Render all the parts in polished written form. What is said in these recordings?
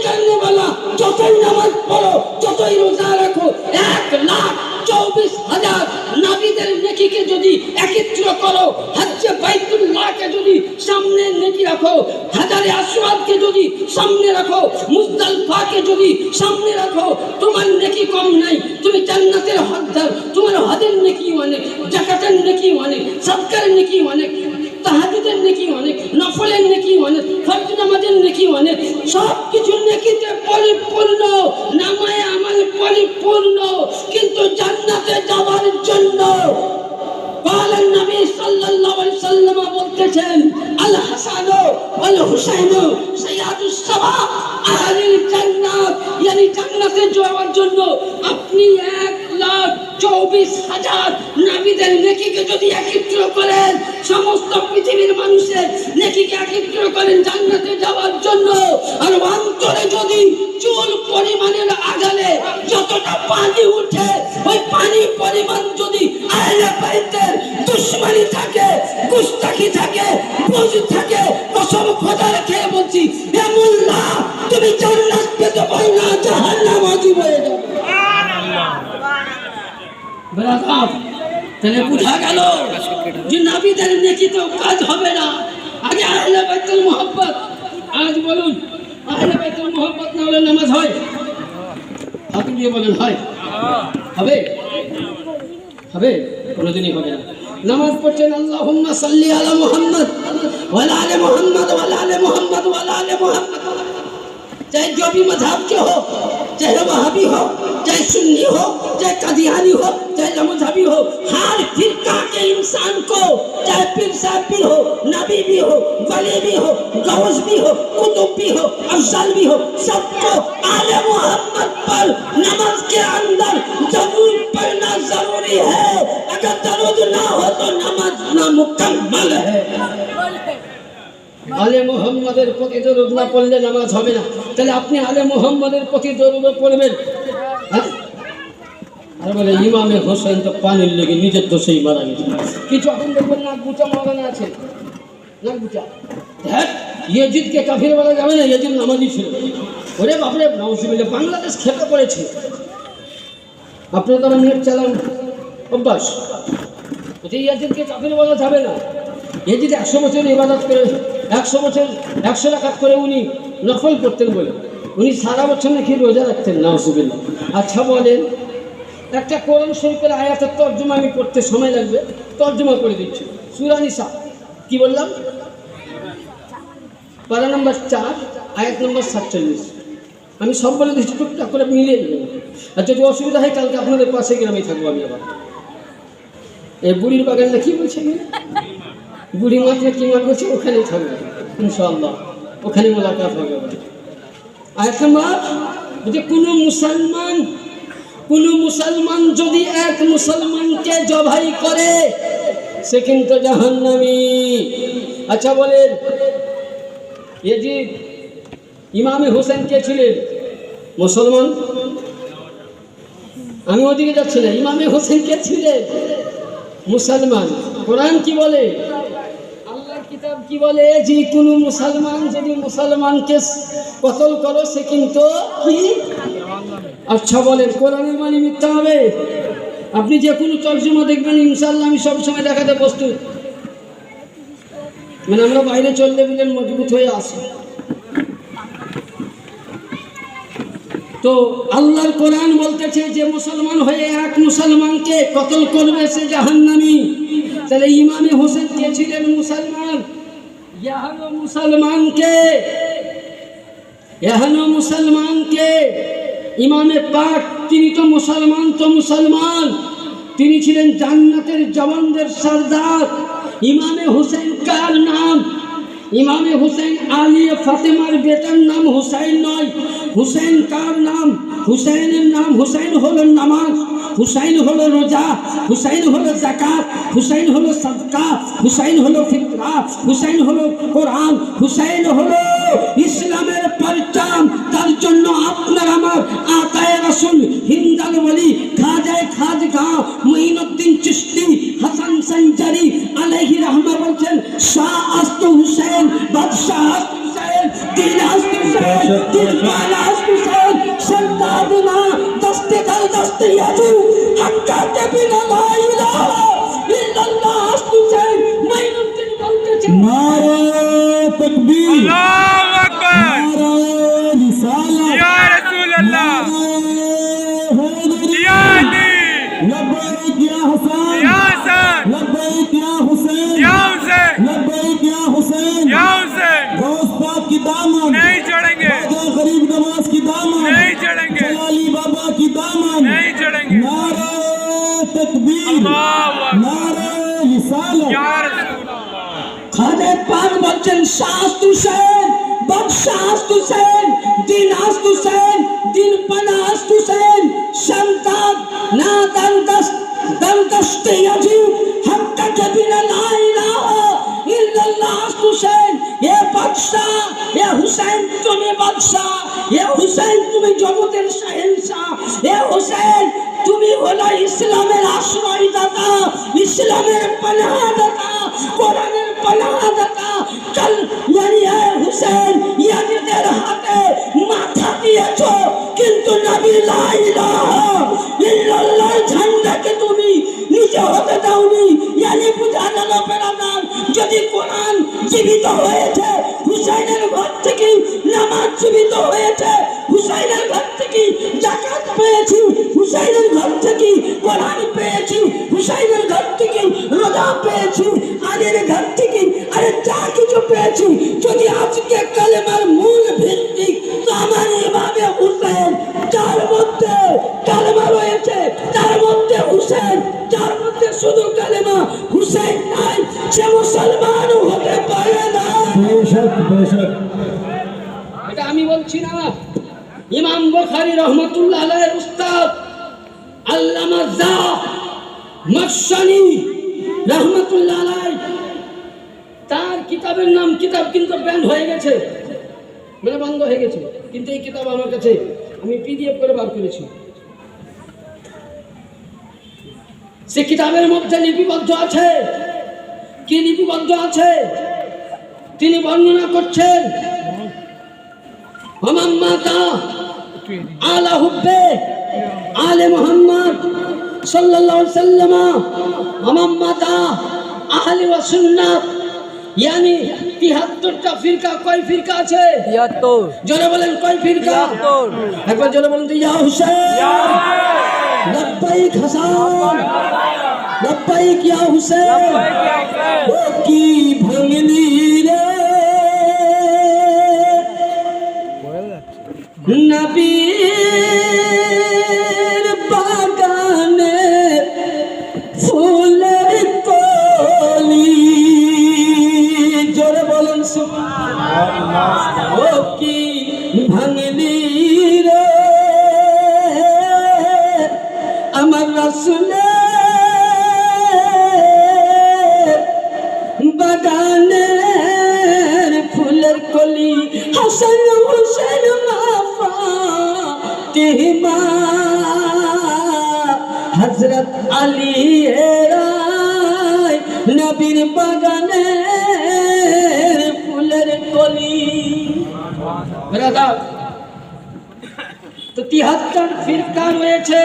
करने वाला যতই নামাজ পড়ো যতই রোজা রাখো 1,24,000 নবীদের নেকিকে যদি একত্র করো হজ্জে বাইতুল্লাহকে যদি সামনে নেকি রাখো হাজারে আসওয়াদকে যদি সামনে রাখো মুজদালিফাকে যদি সামনে রাখো তোমার নেকি কম নাই তুমি জান্নাতের হকদার তোমার হজের নেকি অনেক যাকাতের নেকি অনেক সাদকার নেকি অনেক তাহাজ্জুদের নেকি অনেক নফলের নেকি অনেক ফরজ নামাজের নেকি অনেক সব কিছু নেকিতে পরিপূর্ণ নামায়ে আমল পরিপূর্ণ কিন্তু জান্নাতে যাওয়ার জন্য قال النبي صلى الله عليه وسلم বলতেছেন আল হাসান ওয়াল হুসাইন সাইয়্যিদুস সাবাব আহলিল জান্নাত yani জান্নাতে যাওয়ার জন্য আপনি 1,24,000 নবীদের নেকিকে যদি একত্র করেন সমস্ত পৃথিবীর মানুষের নেকিকে একত্র করেন জান্নাতে যাওয়ার জন্য আর অন্তরে যদি চুল পরিমাণের আগালে যতটা পানি উঠে ওই পানি পরিমাণ যদি আহলে বাইতের দুশমনি থাকে গুস্তাখি থাকে বুঝ থাকে কসম খোদার খেয়ে বলছি হে মোল্লা তুমি জান্নাত পেতে পারো না জাহান্নাম ওয়াজিব হয়ে যাবে বরাবর তাহলে বুঝা গেল যে নবীদের নেকিতেও কাজ হবে না আগে আহলে বাইতুল মুহাব্বত আজ বলুন আহলে বাইতুল মুহাব্বত না হলে নামাজ হয় হাত দিয়ে বলেন হয় হবে হবে কোনোদিনই হবে না নামাজ পড়ছেন আল্লাহুম্মা সাল্লি আলা মুহাম্মদ ওয়া আলা আলি মুহাম্মদ ওয়া আলা আলি মুহাম্মদ ওয়া আলা আলি মুহাম্মদ चाहे जो भी मजहब के हो चाहे वहाबी हो चाहे सुन्नी हो चाहे कादियानी हो चाहे मजहबी हो हर फिरका के इंसान को चाहे पीर साहब भी हो नबी भी हो वली भी हो गौस भी हो कुतुब भी हो अफजल भी हो सबको आले मोहम्मद पर नमाज के अंदर जरूर पढ़ना जरूरी है अगर दरूद ना हो तो नमाज नामुकम्मल है আলে মুহাম্মাদের প্রতি দরুদ না পড়লে নামাজ হবে না তাহলে আপনি আলে মুহাম্মাদের প্রতি দরুদ পড়বেন আর বলে ইমামে হোসেন তো পানির লেগে নিজের দোষেই মারা গেছে কিছু এখন দেখবেন নাক গুচা মারানো আছে নাক গুচা দেখ ইয়াজিদকে কাফির বলা যাবে না ইয়াজিদ নামাজি ছিল ওরে বাপরে নাউজুবিল্লাহ বাংলাদেশ খেপে পড়েছে আপনারা তারা নেট চালান অভ্যাস ওই ইয়াজিদকে কাফির বলা যাবে না ইয়াজিদ 100 বছর ইবাদত করে 100 বছর 100 রাকাত করে উনি নফল করতেন বলে উনি সারা বছর নাকি রোজা রাখতেন নাউজুবিল্লাহ আচ্ছা বলেন একটা কোরআন শরীফের আয়াতের তরজমা আমি পড়তে সময় লাগবে তরজমা করে দিচ্ছি সূরা নিসা কি বললাম পারা নাম্বার 4 আয়াত নাম্বার 47 আমি সব বলে দিচ্ছি টুকটাক করে মিলিয়ে নেবেন আর যদি অসুবিধা হয় কালকে আপনাদের পাশে গ্রামে থাকবো আমি আবার এই বুড়ির বাগানটা কি বলছে বুড়ি মাত্র কি মান করছে ওখানেই থাকবে ইনশাআল্লাহ ওখানে মোলাকাত হবে আয়াত নাম্বার যে কোনো মুসলমান যদি এক মুসলমানকে জবাই করে সে কিন্তু জাহান্নামী আচ্ছা বলেন ইয়াজিদ ইমামে হোসেন কে ছিলেন মুসলমান আমি ওদিকে যাচ্ছি না ইমামে হোসেন কে ছিলেন মুসলমান কোরআন কি বলে আল্লাহর কিতাব কি বলে যে কোনো মুসলমান যদি মুসলমানকে কতল করো সে কিন্তু কি আচ্ছা বলেন কোরআনের মানে মিথ্যা হবে আপনি যে কোনো তরজমা দেখবেন ইনশাআল্লাহ আমি সব সময় দেখাতে প্রস্তুত মানে আমরা বাইরে চললে বলেন মজবুত হয়ে আসি তো আল্লাহর কোরআন বলতেছে যে মুসলমান হয়ে এক মুসলমানকে কতল করবে সে জাহান্নামী তাহলে ইমামে হোসেন কে ছিলেন মুসলমান মুসলমানকে ইমামে পাক তিনি তো মুসলমান তিনি ছিলেন জান্নাতের জওয়ানদের সরদার ইমামে হোসেন কার নাম ইমামে হোসেন আলী ফাতেমার বেটার নাম হুসাইন নয় হুসাইন কার নাম হুসাইনের নাম হুসাইন হলো নামাজ হুসাইন হলো রোজা হুসাইন হলো যাকাত হুসাইন হলো সাদকা হুসাইন হলো ফিতরা হুসাইন হলো কোরআন হুসাইন হলো ইসলামের পরচম তার জন্য আপনার আমার আতায়ে রাসূল হিন্দাল ওয়ালি খাজা মুঈনুদ্দিন চিশতি হাসান সঞ্জারি আলাইহি রাহমা বলছেন শাহ আস্ত হুসাইন বাদশাহ হুসাইন দিন আস্ত হুসাইন على حسين شدادنا دست دست يجو حتى تبين لا إله إلا الله حسين ما يمكن بلدة नारे तकबीर, अल्लाहु अकबर नारे रिसालत, या रसूल अल्लाह हैदरी, या अली लब्बैक या हसन, या हसन लब्बैक या हुसैन, या हुसैन लब्बैक या हुसैन, या हुसैन गौस पाक की दामन, नहीं चढ़ेंगे ख्वाजा गरीब नवाज की दामन, नहीं चढ़ेंगे जलाली बाबा की दामन, नहीं चढ़ेंगे नारे तकबीर, अल्लाहु अकबर नारे रिसालत, या रसूल अल्लाह খাদে পাক বলছেন শাস্ত হুসেন বদশাস্ত হুসেন দিন আস্ত হুসেন দিন পানাস্ত হুসেন সন্তান না দস্তে আজি হক্কা কবিনা লা ইলাহা ইল্লাল্লাহ আস্ত হুসেন এ বাদশা এ হুসেন তুমি বাদশা এ হুসেন তুমি জগতের শাহেনশাহ এ হুসেন তুমি হলো ইসলামের আশ্রয়দাতা ইসলামের পানাহদাতা কোরআনের পানাহদাতা চল ইয়ানি হুসেন ইয়াজিদের হাতে মাথা দিয়েছো কিন্তু নবী লা ইলাহা ইল্লাল্লাহ ঝান্ডাকে তুমি নিচে হতে দাওনি ইয়ানি বুঝা গেল বেরাদার যদি কোরআন জীবিত হয়েছে হুসাইনের ঘর থেকে নামাজ জীবিত হয়েছে হুসাইনের ঘর থেকে যাকাত পেয়েছি হুসাইনের ঘর থেকে কোরআন পেয়েছি হুসাইনের ঘর থেকে রোজা পেয়েছি আলীর ঘর থেকে আরে যা কিছু পেয়েছি যদি আজকে কালেমার মূল ভিত্তি তো আমার ইমামে হুসেন যার মধ্যে কালেমা রয়েছে তার মধ্যে হুসেন যার মধ্যে শুধু কালেমা হুসেন নাই সে মুসলমানও হতে পারে না बेशक बेशक এটা আমি বলছি না ইমাম বুখারী রহমাতুল্লাহ আলাইহির উস্তাদ আল্লামা যা মাকশানি রহমাতুল্লাহ আলাইহি তার কিতাবের নাম কিতাব কিন্তু ব্যান্ড হয়ে গেছে মানে বন্ধ হয়ে গেছে কিন্তু এই কিতাব আমার কাছে আমি পিডিএফ করে বার করেছি সে কিতাবের মধ্যে লিপিবদ্ধ আছে কি লিপিবদ্ধ আছে তিনি বর্ণনা করছেন মাতা আলা হুব্বে আলে মুহাম্মদ সাল্লাল্লাহু আলাইহি ওয়াসাল্লাম মাতা আহলে ওয়া সুন্নাত यानी 73টা ফিরকা কয় ফিরকা আছে 73 জোরে বলেন কয় ফিরকা 73 একবার জোরে বলেন তো ইয়া হুসেন ইয়া লব্বাইক হাসান লব্বাইক ইয়া হুসেন লব্বাইক ইয়া হুসেন ও কি ভাঙনি রে নবীর বাগানে ফুলের কলি জোরে বলেন সুবহানাল্লাহ ও কি ভাঙনি রে আমার রাসূলের বাগানের ফুলের কলি হাসান হুসেন ফাতিমা হযরত আলী এরাই নবীর বাগানের ফুলের কলি ব্রাদার তো 73 ফিরকা রয়েছে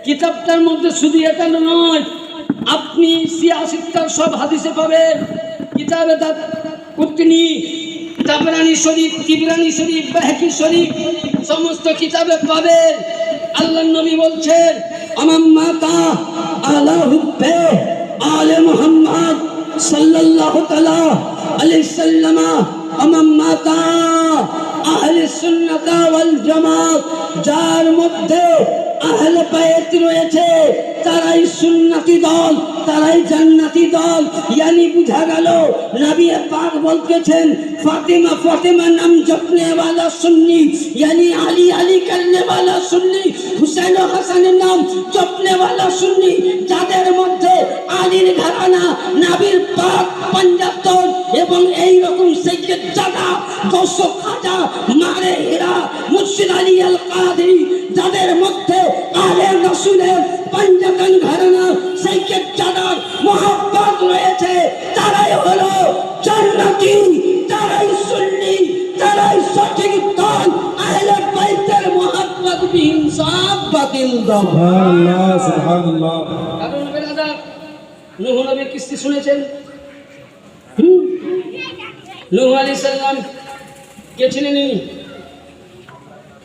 কিতাবটার মধ্যে শুধু এটা নয় আপনি 86টার সব হাদিসে পাবেন কিতাবে কুতনি তাবরানী শরীফ তিবরানী শরীফ বাহকি শরীফ সমস্ত কিতাবে পাবেন আল্লাহর নবী বলছেন আমার মাতা আলা হুব্বে আলে মুহাম্মদ সাল্লাল্লাহু তাআলা আলাইহি সাল্লাম আমার মাতা আহলে সুন্নাত ওয়াল জামাত যার মধ্যে আহলে বাইত রয়েছে তারাই সুন্নতি দল তারাই জান্নাতি দল यानी বুঝা গেল নবী পাক বলতেছেন ফাতিমা ফাতিমা নাম জপনে वाला সুন্নি यानी আলী আলী করনে वाला সুন্নি হুসাইন ও হাসানের নাম জপনে वाला সুন্নি যাদের মধ্যে আলীর ঘরানা নবীর পাক 75 এবং এই রকম সৈয়দ জাদা 200 খাজা মারে হীরা মুর্শিদ আলী আল কাদরি যাদের মধ্যে আলে রাসূলের পঞ্জতন ঘরানা সৈয়দ জাদার মোহাব্বত রয়েছে তারাই হলো জান্নাতি তারাই সুন্নি তারাই সঠিক দল বিহিংসাব বাতিল দাও। সুবহানাল্লাহ সুবহানাল্লাহ। কারণ বেরাদার, নূহ নবীর কিস্তি শুনেছেন? নূহ আলাইহিস সালাম কে ছিলেন ইনি?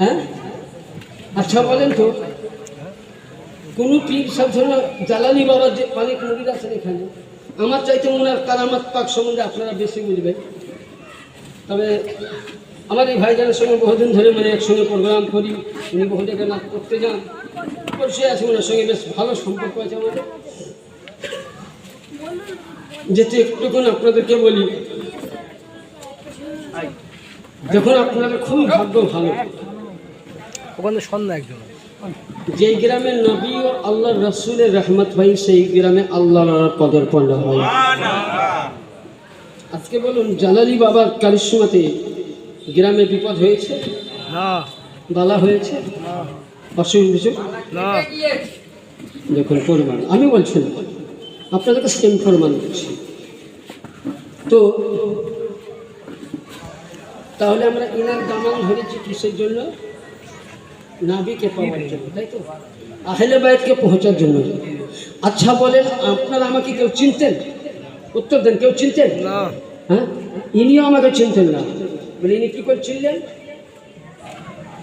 হ্যাঁ, আচ্ছা বলেন তো, কোন পীর সব ধরনের জালালি বাবার যে অনেক মুরিদ আছেন এখানে, আমার চাইতে ওনার কারামাত পাক সম্বন্ধে আপনারা বেশি বুঝবেন। তবে আমার এই ভাইজানের সঙ্গে বহুদিন ধরে মানে একসঙ্গে প্রোগ্রাম করি, উনি বহু জায়গায় নাচ করতে যান, পরিচয় আছে, ওনার সঙ্গে বেশ ভালো সম্পর্ক আছে আমাদের। যেতে একটুকুন আপনাদেরকে বলি, দেখুন আপনাদের খুবই ভাগ্য ভালো, ওখানে সন্ধ্যা একজন যেই গ্রামে নবী ও আল্লাহ রসুলের রহমত হয় সেই গ্রামে আল্লাহর পদার্পণ হয়। আজকে বলুন, জালালি বাবার কারিশমাতে গ্রামে বিপদ হয়েছে, না বালা হয়েছে, অসুখ বিসুখ? না দেখুন প্রমাণ, আমি বলছি না, আপনাদেরকে সেম প্রমাণ দিচ্ছি। তো তাহলে আমরা ইনার দামান ধরেছি কিসের জন্য? নাবিকে পাওয়ার জন্য, তাই তো, আহলে বাইতকে পৌঁছার জন্য। আচ্ছা বলেন, আপনারা আমাকে কেউ চিনতেন? উত্তর দেন, কেউ চিনতেন? না হ্যাঁ, ইনিও আমাকে চিনতেন না। বলে ইনি কী করে চিনলেন?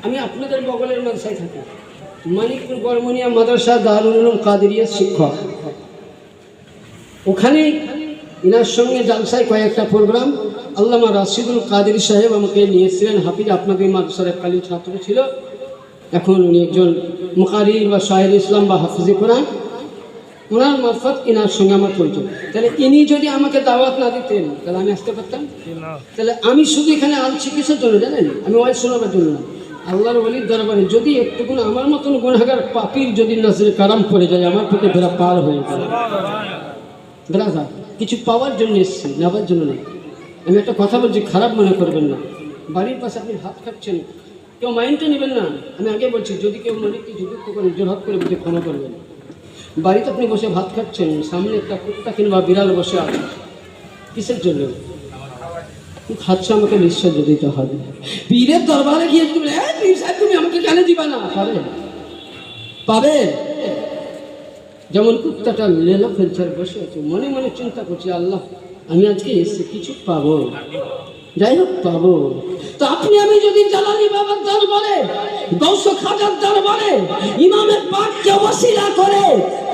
আমি আপনাদের বগলের মাদ্রাসায় থাকি, মানিকপুর বর্মনিয়া মাদ্রাসা দারুল উলুম কাদেরিয়ার শিক্ষক। ওখানে ইনার সঙ্গে জালসায় কয়েকটা প্রোগ্রাম আল্লামা রাশিদুল কাদেরী সাহেব আমাকে নিয়েছিলেন। হাফিজ আপনাদের মাদ্রাসার এককালীন ছাত্র ছিল, এখন উনি একজন মুকারি বা শাহের ইসলাম বা হাফিজে কোরআন। ওনার মারফত ইনার সঙ্গে আমার পরিচয়। তাহলে ইনি যদি আমাকে দাওয়াত না দিতেন তাহলে আমি আসতে পারতাম? না তাহলে আমি শুধু এখানে আনছি কিসের জন্য জানেন? আমি ওয়াজ শোনাবার জন্য না, আল্লাহর ওলির দরবারে যদি একটুকুন আমার মতন গুনাহগার পাপীর যদি নজরে কারাম পড়ে যায়, আমার প্রতি বেড়া পার হয়ে যায়। বেড়া কিছু পাওয়ার জন্য এসেছি, নেবার জন্য নেই। আমি একটা কথা বলছি, খারাপ মনে করবেন না। বাড়ির পাশে আপনি ভাত খাচ্ছেন, কেউ মাইন্ডটা নেবেন না। আমি আগে বলছি, যদি কেউ মনে কিছু দুঃখ করেন জোরহাত করে বুঝে ক্ষমা করবেন। বাড়িতে আপনি বসে ভাত খাচ্ছেন, সামনে একটা কুত্তা কিংবা বিড়াল বসে আছে, কিসের জন্য খাচ্ছে? আমাকে নিঃশ্বাস দিতে হবে। পীরের দরবারে গিয়ে তুমি পীর সাহেব তুমি আমাকে কেন দিবা না? পাবে, পাবে। যেমন কুত্তাটা লেলা ফেলছার বসে আছে, মনে মনে চিন্তা করছি, আল্লাহ আমি আজকে এসে কিছু পাবো, যাই হোক পাবো। তো আপনি আমি যদি জালালি বাবার দরবারে, গৌস খাজার দরবারে ইমামের পাককে ওসিলা করে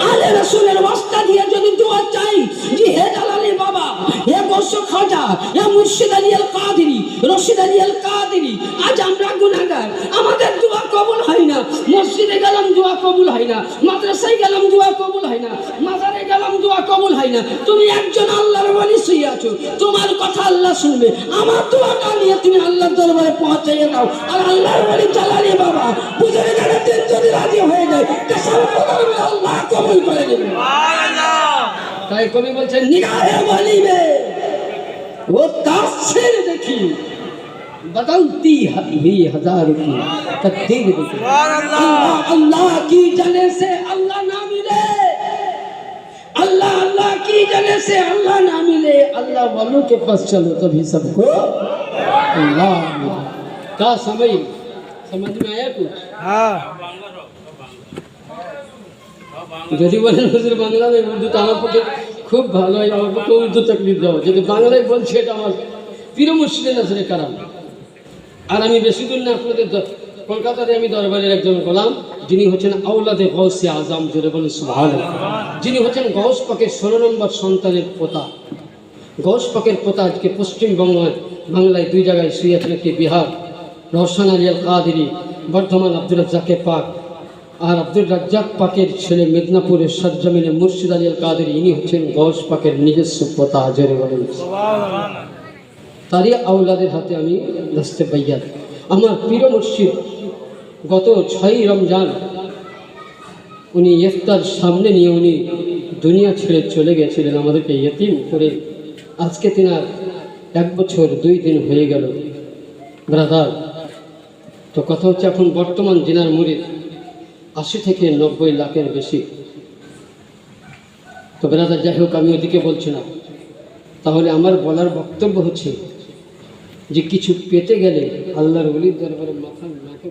আলে রাসূলের ওয়াস্তা দিয়ে যদি দোয়া চাই যে হে জালালি বাবা, হে গৌস খাজা, হে মুর্শিদ আলী আল কাদেরী, রশিদ আলী আল কাদেরী, আজ আমরা গুনাহগার, আমাদের দোয়া কবুল হয় না। মসজিদে গেলাম দোয়া কবুল হয় না, মাদ্রাসায় গেলাম দোয়া কবুল হয় না, মাজারে গেলাম দোয়া কবুল হয় না। তুমি একজন আল্লাহর ওলি শুয়ে আছো, তোমার কথা আল্লাহ শুনবে, আমার দোয়াটা নিয়ে তুমি আল্লাহর দরবারে পৌঁছাইয়ে দাও। আর আল্লাহর ওলি জালালি বাবা বুঝে গেলে দিন যদি রাজি হয়ে যায় কসম করবে আল্লাহ কবুল করে নেবে। তাই কবি বলছেন, নিগাহে বলিবে ও তাসির দেখি बदलती हुई हजार की तकदीर देखी। अल्लाह अल्लाह की जगह से अल्लाह ना मिले, अल्लाह अल्लाह की जगह से अल्लाह ना मिले, अल्लाह वालों के पास चलो तभी सबको अल्लाह मिले। क्या समझ में आया कुछ? হ্যাঁ যদি বলেন হুজুর বাংলা में উর্দু তো আমার পক্ষে খুব ভালো হয়, আমার পক্ষে উর্দু তকলিফ দেওয়া, যদি বাংলায় বলছি এটা আমার পীর মুর্শিদের নজরে কারাম। আর আমি বেশি দূর না, আপনাদের কলকাতাতে আমি দরবারের একজন গোলাম, যিনি হচ্ছেন আওলাদে গৌসে আজম, জোরে বলেন সুবহানাল্লাহ, যিনি হচ্ছেন গৌস পাকের 16 নম্বর সন্তানের পোতা। গৌস পাকের পোতা আজকে পশ্চিমবঙ্গ বাংলায় দুই জায়গায় শুয়ে আছেন, একটি বিহার রওশন আলী আল কাদেরী, বর্ধমান আব্দুর রাজ্জাকের পাক, আর আব্দুর রাজ্জাক পাকের ছেলে মেদিনীপুরের সরজমিনে মুর্শিদ আলী আল কাদেরী, ইনি হচ্ছেন গৌস পাকের নিজস্ব পোতা, জোরে বলেন। তারই আওলাদের হাতে আমি দস্তে বাইয়াত। আমার পীর মুর্শিদ গত 6ই রমজান উনি ইফতার সামনে নিয়ে উনি দুনিয়া ছেড়ে চলে গেছিলেন, আমাদেরকে ইয়তীম করে। আজকে তিনার 1 বছর 2 দিন হয়ে গেল ব্রাদার। তো কথা হচ্ছে, এখন বর্তমান জিনার মুরিদ 80 থেকে 90 লাখের বেশি। তো ব্রাদার যাই হোক, আমি ওদিকে বলছি না। তাহলে আমার বলার বক্তব্য হচ্ছে যে কিছু পেতে গেলে আল্লাহর ওলির দরবারে মাথা